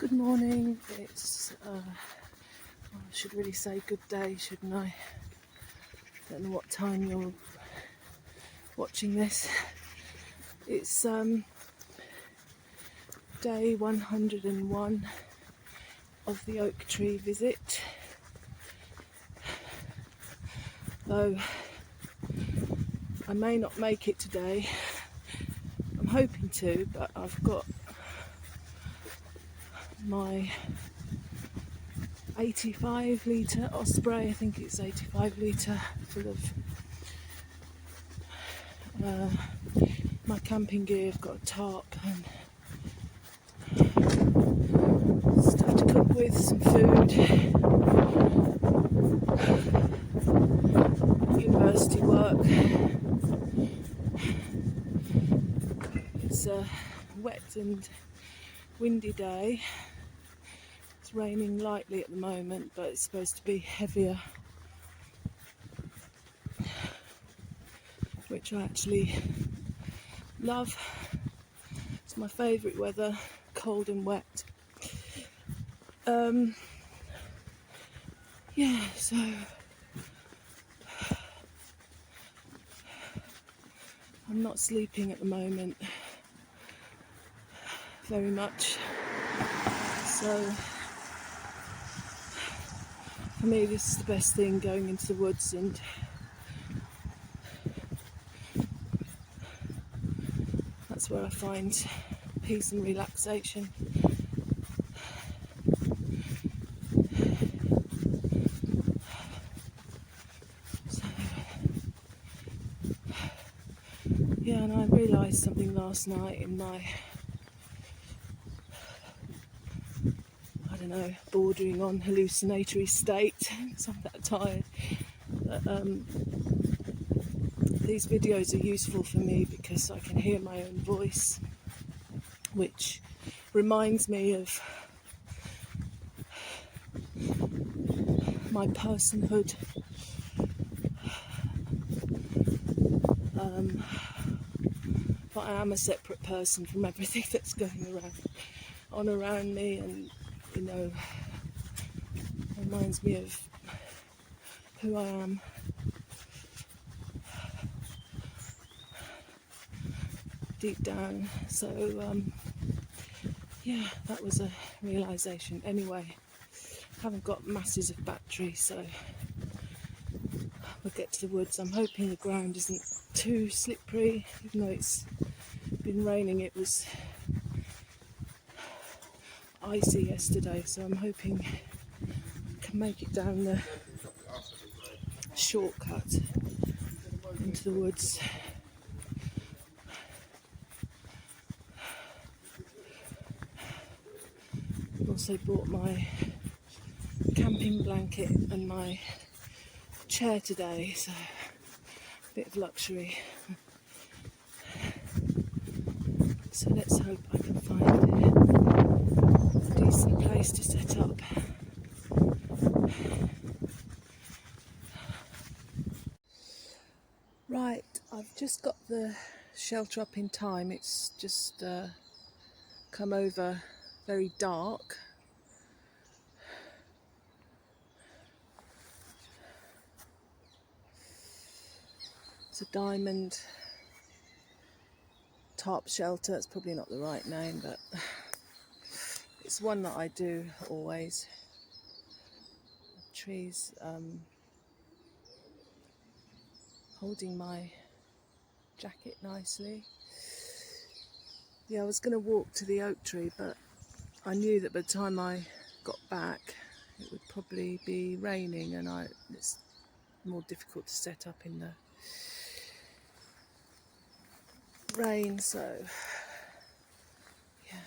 Good morning. It's I should really say good day, shouldn't I? Don't know what time you're watching this. It's day 101 of the oak tree visit. Though I may not make it today. I'm hoping to, but I've got my 85 litre Osprey, I think it's 85 litre, full of my camping gear. I've got a tarp and stuff to cook with, some food, university work. It's a wet and windy day. It's raining lightly at the moment, but it's supposed to be heavier, which I actually love. It's my favourite weather, cold and wet. Yeah, so I'm not sleeping at the moment very much. So for me, this is the best thing, going into the woods, and that's where I find peace and relaxation. So, yeah, and I realised something last night in my, I don't know, bordering on hallucinatory state, because I'm that tired. But, these videos are useful for me because I can hear my own voice, which reminds me of my personhood. But I am a separate person from everything that's going around me, and reminds me of who I am. Deep down. So yeah, that was a realisation. Anyway, haven't got masses of battery, so we'll get to the woods. I'm hoping the ground isn't too slippery, even though it's been raining. It was icy yesterday, so I'm hoping I can make it down the shortcut into the woods. I've also bought my camping blanket and my chair today, so a bit of luxury. So let's hope I can find a decent place to set up. Right, I've just got the shelter up in time. It's just come over very dark. It's a diamond tarp shelter. It's probably not the right name, but it's one that I do always. Trees holding my jacket nicely. Yeah, I was going to walk to the oak tree, but I knew that by the time I got back it would probably be raining, and it's more difficult to set up in the rain. So yeah,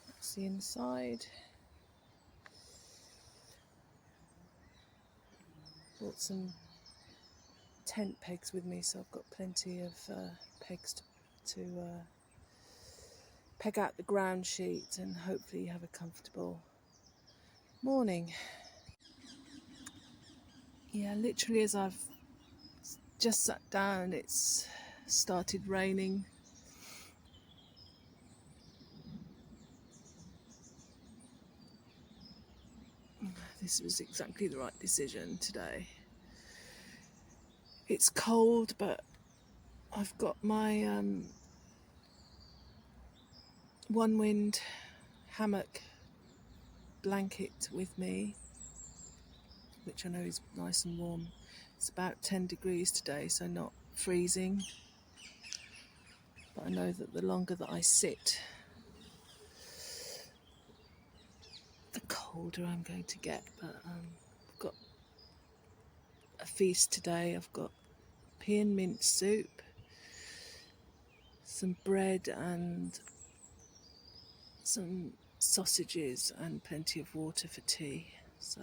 that's the inside. Bought some tent pegs with me, so I've got plenty of pegs to peg out the ground sheet and hopefully have a comfortable morning. Yeah, literally as I've just sat down, it's started raining. this was exactly the right decision today. It's cold, but I've got my one wind hammock blanket with me, which I know is nice and warm. It's about 10 degrees today, so not freezing. But I know that the longer that I sit, the colder I'm going to get. But I've got a feast today. I've got pea and mint soup, some bread and some sausages, and plenty of water for tea. So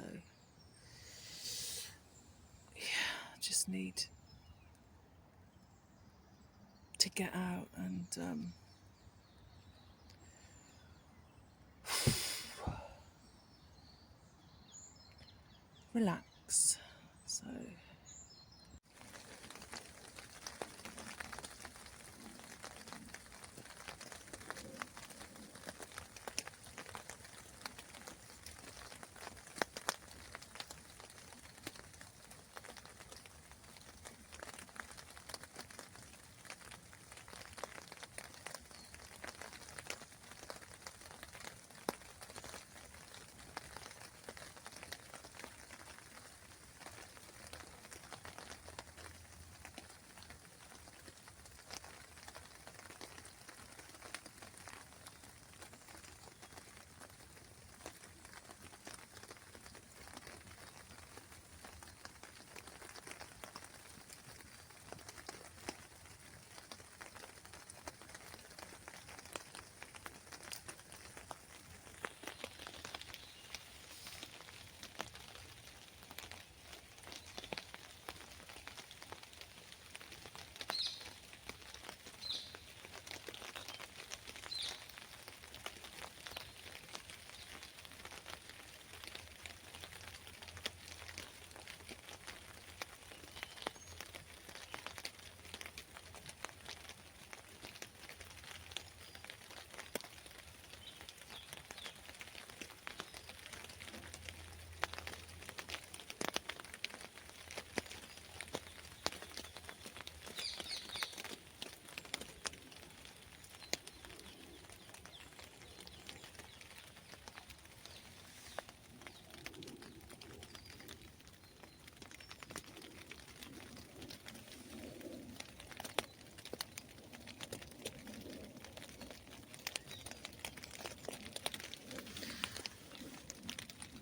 yeah, I just need to get out and relax. So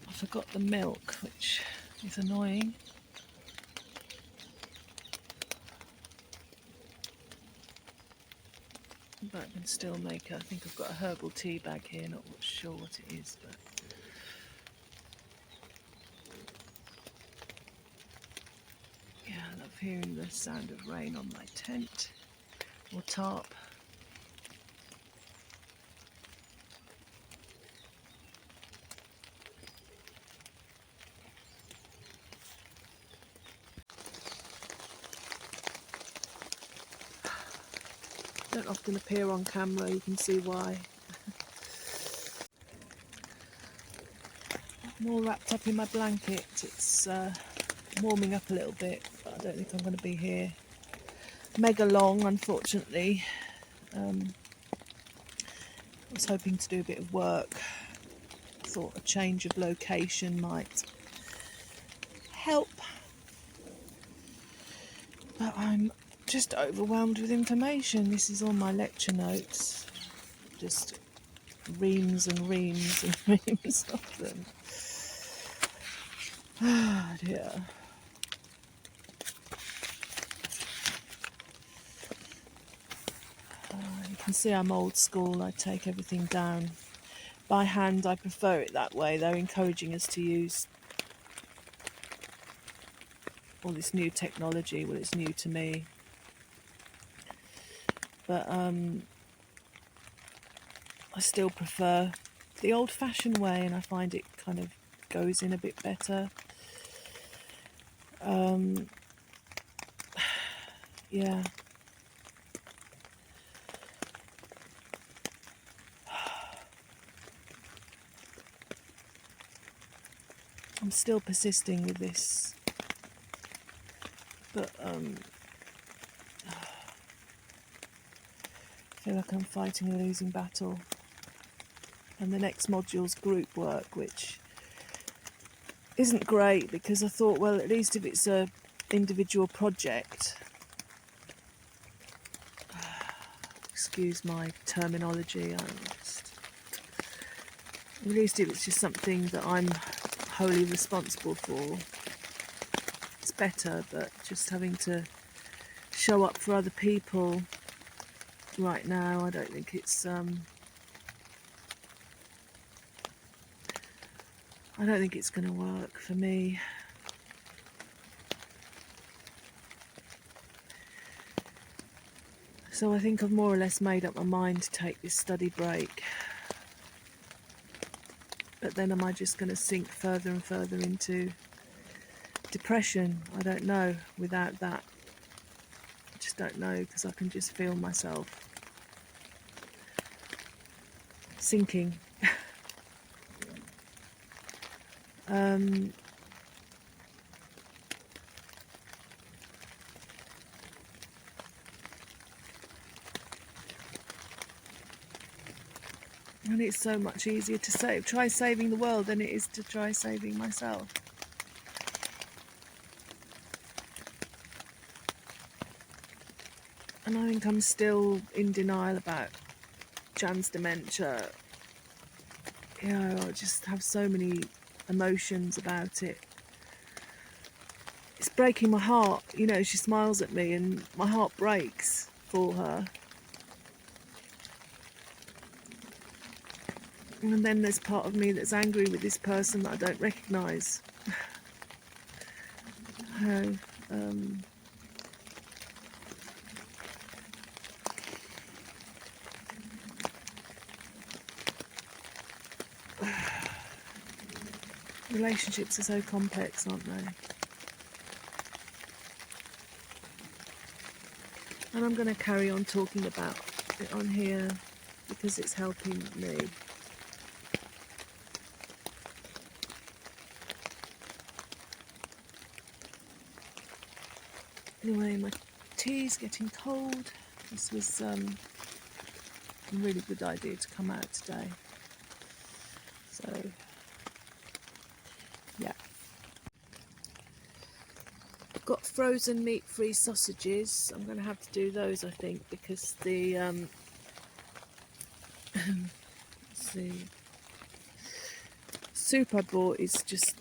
I forgot the milk, which is annoying. But I can still make, I think I've got a herbal tea bag here, not sure what it is, but yeah, I love hearing the sound of rain on my tent or tarp. Don't often appear on camera, you can see why. I'm all wrapped up in my blanket. It's warming up a little bit, but I don't think I'm going to be here mega long, unfortunately. I was hoping to do a bit of work. Thought a change of location might help, but I'm just overwhelmed with information. This is all my lecture notes, just reams and reams and reams of them. Ah dear. You can see I'm old school. I take everything down by hand. I prefer it that way. They're encouraging us to use all this new technology. Well, it's new to me, but I still prefer the old-fashioned way, and I find it kind of goes in a bit better. Yeah. I'm still persisting with this, but I feel like I'm fighting a losing battle. And the next module's group work, which isn't great because I thought, well, at least if it's a individual project, excuse my terminology, at least if it's just something that I'm wholly responsible for, it's better. But just having to show up for other people right now, I don't think it's going to work for me. So I think I've more or less made up my mind to take this study break. But then am I just going to sink further and further into depression? I don't know without that. I just don't know, because I can just feel myself sinking. And it's so much easier to try saving the world than it is to try saving myself. And I think I'm still in denial about Jan's dementia. You know, I just have so many emotions about it. It's breaking my heart. You know, she smiles at me and my heart breaks for her. And then there's part of me that's angry with this person that I don't recognise. Relationships are so complex, aren't they? And I'm going to carry on talking about it on here because it's helping me. Anyway, my tea's getting cold. This was a really good idea to come out today. So, yeah. I've got frozen meat-free sausages. I'm going to have to do those, I think, because the let's see, soup I bought is just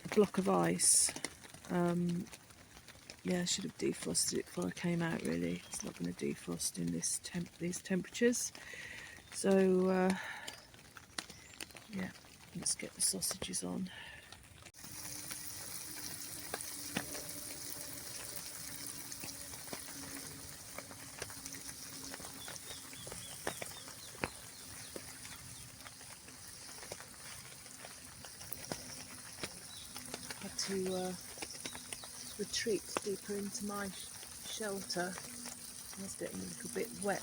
a block of ice. Yeah, I should have defrosted it before I came out, really. It's not going to defrost in these temperatures. So, yeah, let's get the sausages on. Had to retreat deeper into my shelter. I was getting a little bit wet,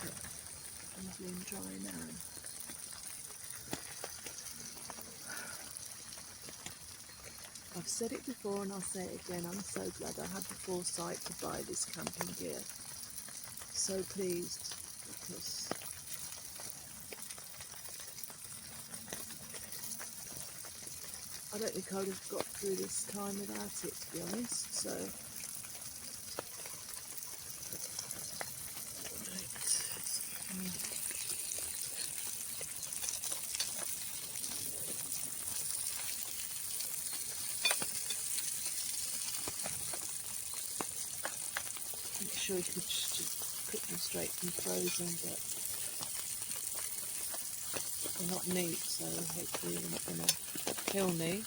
but lovely and dry now. I've said it before and I'll say it again, I'm so glad I had the foresight to buy this camping gear. So pleased, because I don't think I would have got through this time without it, to be honest. So, I'm sure you could just cook them straight from frozen, but they're not meat, so hopefully they're not going to kill me.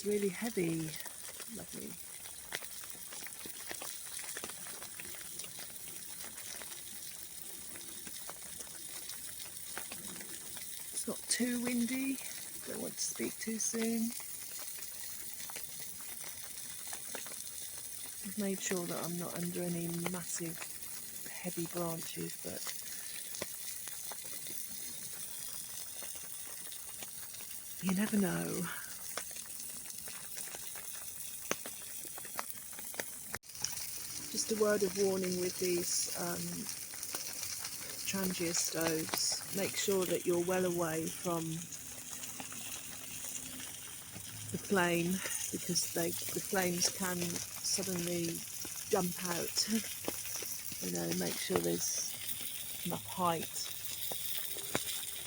it's really heavy. Lovely. It's not too windy, don't want to speak too soon. I've made sure that I'm not under any massive heavy branches, but you never know. Just a word of warning with these Trangia stoves. Make sure that you're well away from the flame, because the flames can suddenly jump out. You know, make sure there's enough height.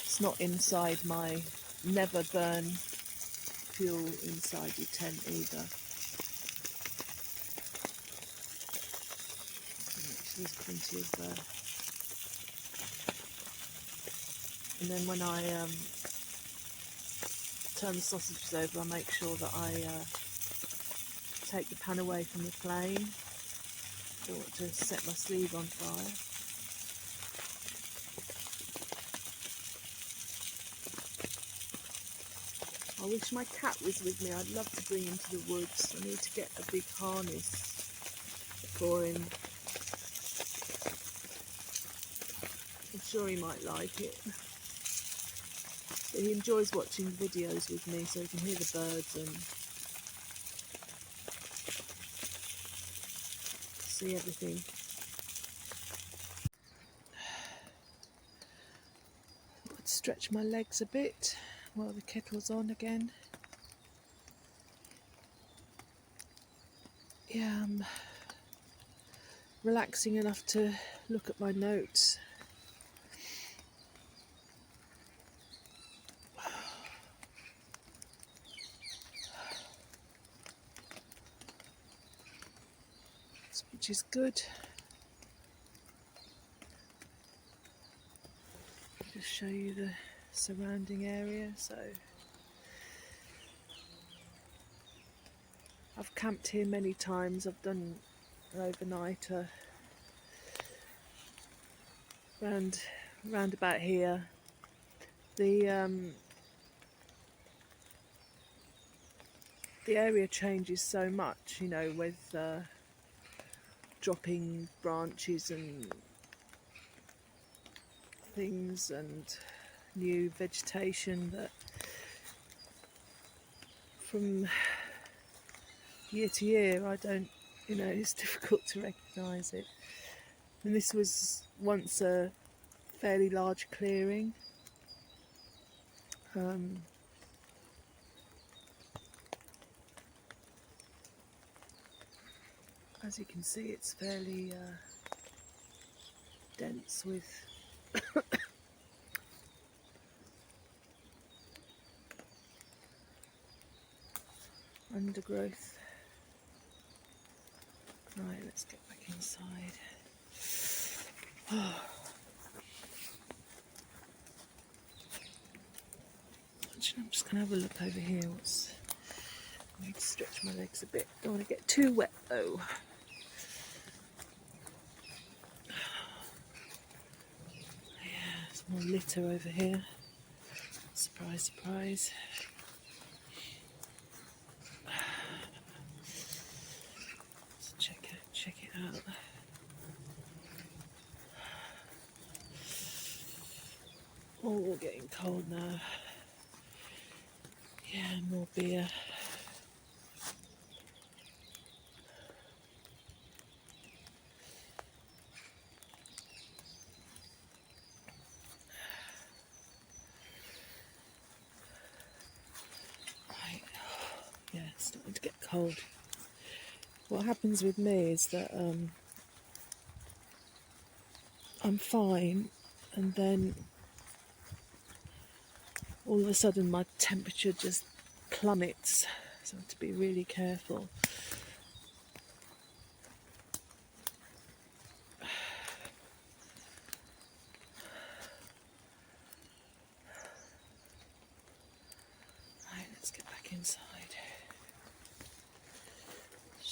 It's not inside my never burn fuel inside your tent either. There's plenty of and then when I turn the sausages over, I make sure that I take the pan away from the flame. Don't want to set my sleeve on fire. I wish my cat was with me. I'd love to bring him to the woods. I need to get a big harness for him. I'm sure he might like it. But he enjoys watching videos with me, so he can hear the birds and see everything. I'd stretch my legs a bit while the kettle's on again. Yeah, I'm relaxing enough to look at my notes. Which is good. Just show you the surrounding area. So I've camped here many times. I've done an overnighter round about here. The area changes so much, you know, with dropping branches and things and new vegetation, that from year to year I don't, you know, it's difficult to recognise it. And this was once a fairly large clearing. As you can see, it's fairly dense with undergrowth. Right, let's get back inside. Actually, I'm just going to have a look over here. I need to stretch my legs a bit. Don't want to get too wet though. Yeah, there's more litter over here. Surprise, surprise. Let's check it out. Oh, getting cold now. Yeah, more beer. Right. Yeah, it's starting to get cold. What happens with me is that I'm fine, and then all of a sudden my temperature just plummets, so I have to be really careful. Right, let's get back inside.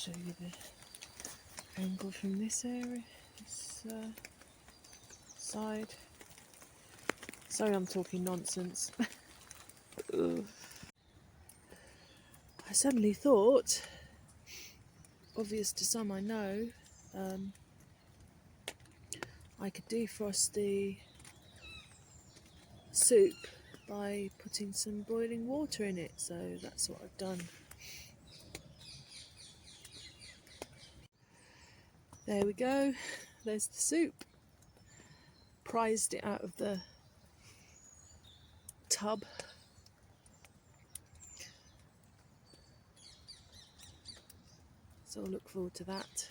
show you the angle from this area, this side. Sorry I'm talking nonsense. I suddenly thought, obvious to some I know, I could defrost the soup by putting some boiling water in it, so that's what I've done. There we go, there's the soup. Prized it out of the tub. So I'll look forward to that.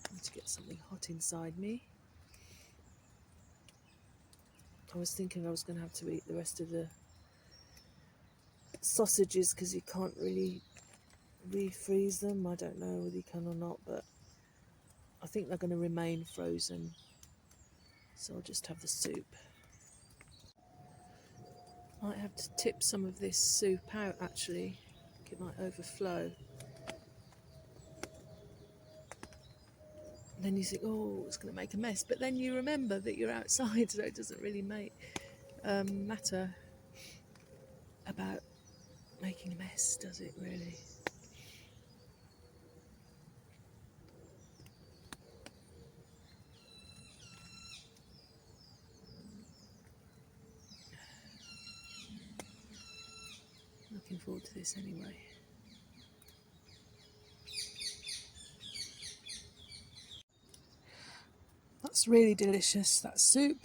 I need to get something hot inside me. I was thinking I was going to have to eat the rest of the sausages because you can't really refreeze them. I don't know whether you can or not, but I think they're going to remain frozen. So I'll just have the soup. Might have to tip some of this soup out actually. It might overflow. And then you think, oh, it's going to make a mess. But then you remember that you're outside, so it doesn't really matter about making a mess, does it really? Looking forward to this anyway. That's really delicious, that soup.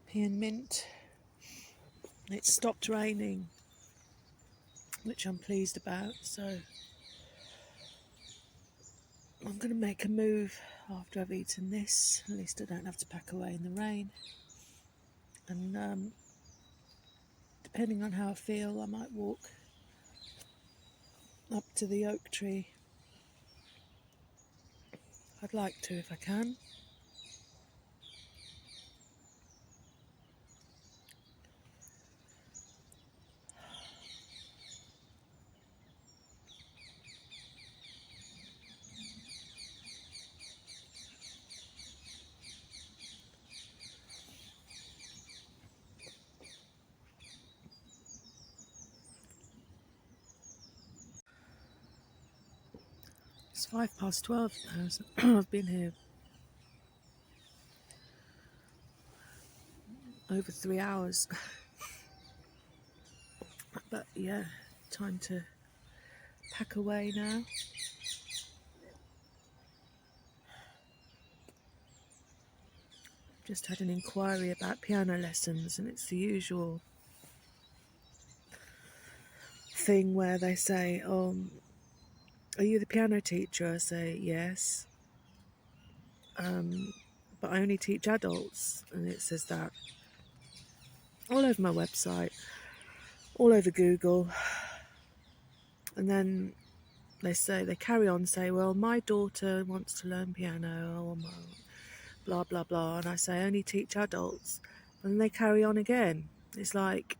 Pea and mint. It stopped raining, which I'm pleased about, so I'm going to make a move after I've eaten this. At least I don't have to pack away in the rain. And depending on how I feel, I might walk up to the oak tree. I'd like to if I can. It's 12:05 now, so I've been here over 3 hours. But yeah, time to pack away now. Just had an inquiry about piano lessons, and it's the usual thing where they say, oh, are you the piano teacher? I say, yes. But I only teach adults, and it says that all over my website, all over Google. And then they carry on, say, well, my daughter wants to learn piano, or blah, blah, blah. And I say, I only teach adults. And they carry on again. It's like,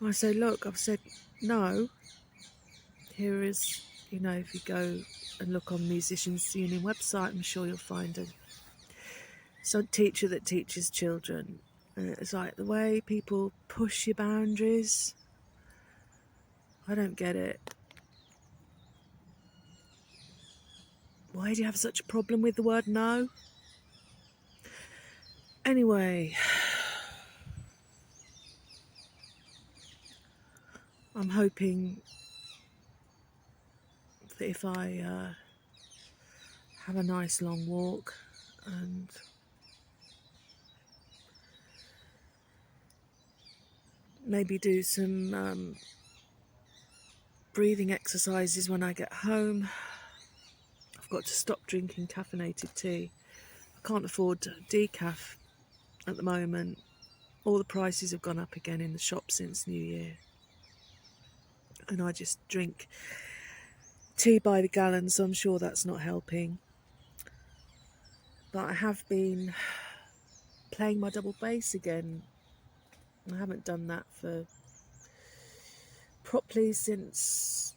I say, look, I've said no. Here is, if you go and look on Musicians Union website, I'm sure you'll find some teacher that teaches children. And it's like the way people push your boundaries. I don't get it. Why do you have such a problem with the word no? Anyway, I'm hoping that if I have a nice long walk and maybe do some breathing exercises when I get home. I've got to stop drinking caffeinated tea. I can't afford decaf at the moment. All the prices have gone up again in the shop since New Year. And I just drink tea by the gallon, so I'm sure that's not helping. But I have been playing my double bass again. I haven't done that for properly since,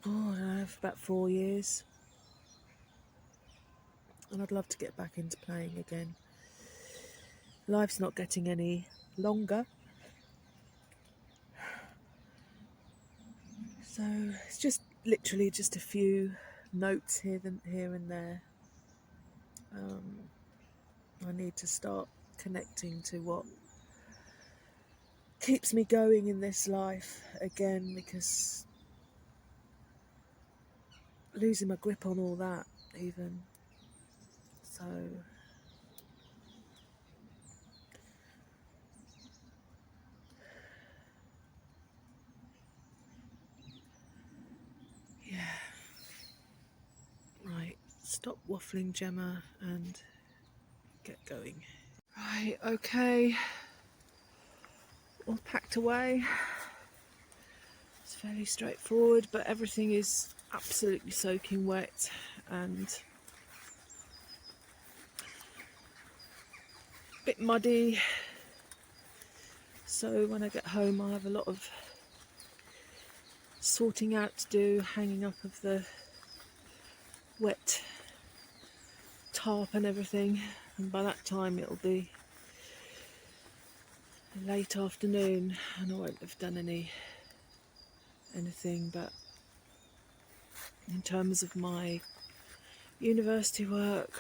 I don't know, for about 4 years. And I'd love to get back into playing again. Life's not getting any longer. So it's just literally just a few notes here and there. I need to start connecting to what keeps me going in this life again, because losing my grip on all that even. So yeah. Right, stop waffling, Gemma, and get going. Right, okay. All packed away. It's fairly straightforward, but everything is absolutely soaking wet and a bit muddy. So when I get home, I have a lot of sorting out to do, hanging up of the wet tarp and everything, and by that time it'll be late afternoon and I won't have done anything. But in terms of my university work,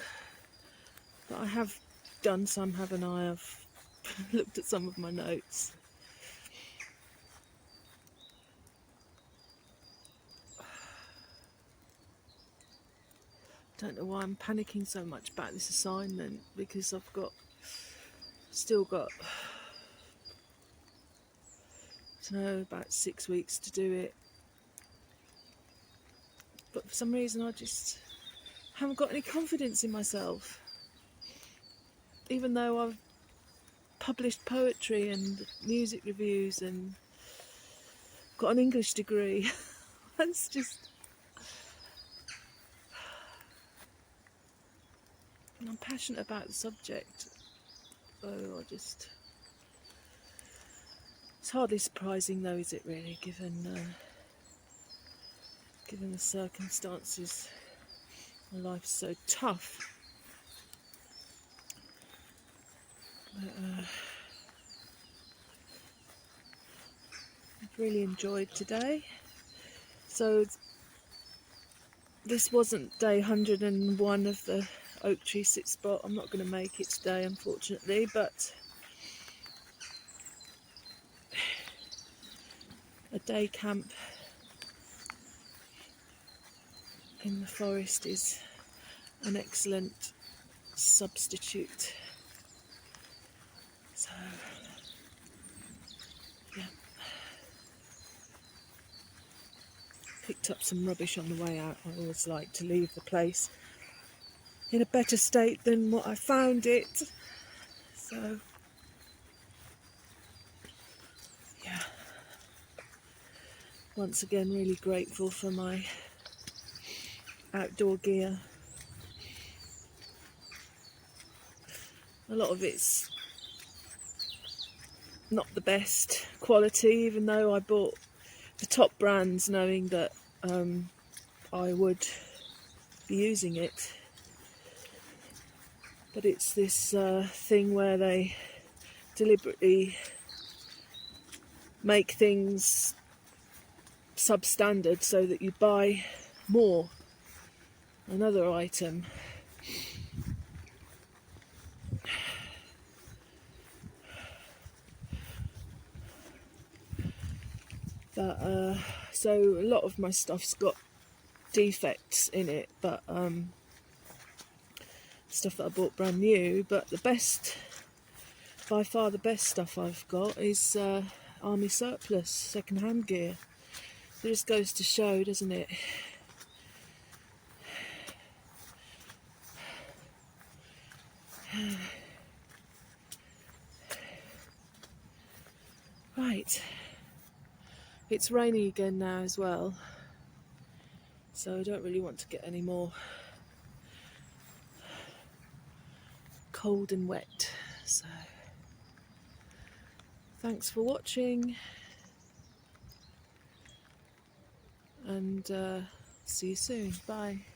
that I have done some, haven't I? I've looked at some of my notes. Don't know why I'm panicking so much about this assignment, because I've still got, I don't know, about 6 weeks to do it. But for some reason I just haven't got any confidence in myself. Even though I've published poetry and music reviews and got an English degree. It's just, I'm passionate about the subject, so it's hardly surprising though, is it really, given the circumstances. My life's so tough. But, I've really enjoyed today. So this wasn't day 101 of the oak tree sit spot. I'm not going to make it today, unfortunately, but a day camp in the forest is an excellent substitute. So yeah, picked up some rubbish on the way out. I always like to leave the place in a better state than what I found it. So yeah, once again really grateful for my outdoor gear. A lot of it's not the best quality, even though I bought the top brands knowing that I would be using it. But it's this thing where they deliberately make things substandard so that you buy more, another item. But so a lot of my stuff's got defects in it, but stuff that I bought brand new. But the best, by far the best stuff I've got is army surplus, second-hand gear. It just goes to show, doesn't it? Right, it's raining again now as well, so I don't really want to get any more cold and wet. So thanks for watching. and see you soon. Bye.